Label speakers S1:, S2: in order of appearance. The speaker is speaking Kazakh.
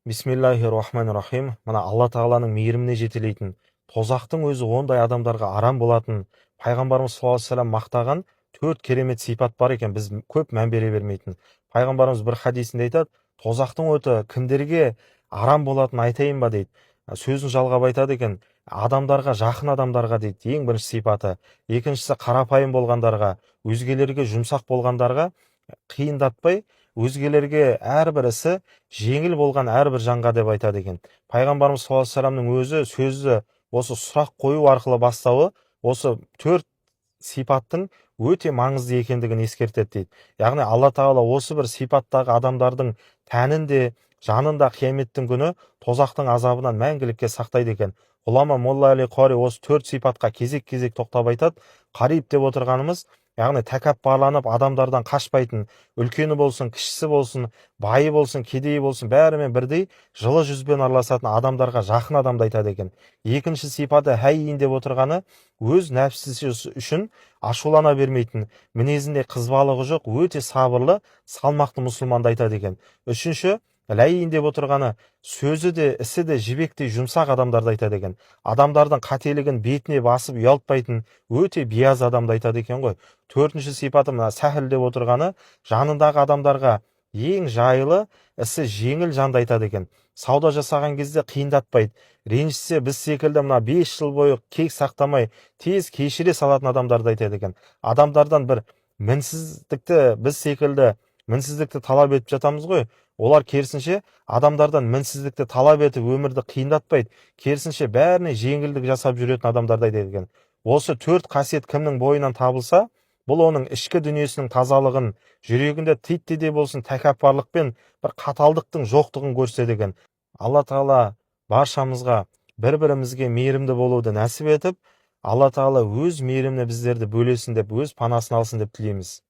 S1: Бисмиллахир-рахманир-рахим. Мына Алла Тағаланың мейіріміне жетелейтін, тозақтың өзі ондай адамдарға арам болатын, пайғамбарымыз саллаллаху алейхи вассалам мақтаған төрт керемет сипат бар екен, біз көп мән бере бермейтін. Пайғамбарымыз бір хадисінде айтады, тозақтың оты кімдерге арам болатын айтайын ба дейді. Сөзін жалғап айтады екен, адамдарға, жақын адамдарға дейді, ең бірінші сипаты. Екіншісі қарапайым болғандарға, өзгелерге жұмсақ болғандарға, қиындатпай, өзгелерге әрбір ісі жеңіл болған әрбір жанға деп айтады екен. Пайғамбарымыз саллаллаху алейхи вассаламның өзі сөзі осы сұрақ қою арқылы бастауы осы төрт сипаттың өте маңызды екендігін ескертеді дейді. Яғни Алла Тағала осы бір сипаттағы адамдардың тәнін де, жанын да қияметтің күні тозақтың азабынан мәңгілікке сақтайды екен. Ғұлама Молла Али Қори осы төрт сипатқа кезек-кезек тоқтап айтады. Қариб деп отырғанымыз, яғни тәкаппарланып адамдардан қашпайтын, үлкені болсын, кішісі болсын, байы болсын, кедейі болсын, бәрімен бірдей жылы жүзбен араласатын адамдарға жақын адамды айтады екен. Екінші сипаты хайин деп отырғаны, өз нәпсісі үшін ашулана бермейтін, мінезінде қызбалығы жоқ, өте сабырлы, салмақты мұсылманды айтады екен. Үшінші ләйин деп отырғаны, сөзі де, ісі де жібектей жұмсақ адамдарды айтады екен. Адамдардың қателігін бетіне басып ұялтпайтын, өте биязы адамды айтады екен ғой. Төртінші сипаты мына сәхіл деп отырғаны, жанындағы адамдарға ең жайлы, ісі жеңіл жанды айтады екен. Сауда жасаған кезде қиындатпайды. Ренжісе біз секілді мына 5 жыл бойы кек сақтамай, тез кешіре салатын адамдарды айтады екен. Адамдардан бір біз секілді мінсіздікті талап етіп жатамыз ғой. Олар керісінше адамдардан мінсіздікті талап етіп өмірді қиындатпайды. Керісінше бәріне жеңілдік жасап жүретін адамдарды айтады екен. Осы төрт қасиет кімнің бойынан табылса, бұл оның ішкі дүниесінің тазалығын, жүрегінде титтей болсын тәкаппарлық пен бір қаталдықтың жоқтығын көрсетеді екен. Алла Тағала баршамызға бір-бірімізге мейірімді болуды нәсіп етіп, Алла Тағала өз мейіріміне біздерді бөлесін деп, өз панасын алсын деп тілейміз.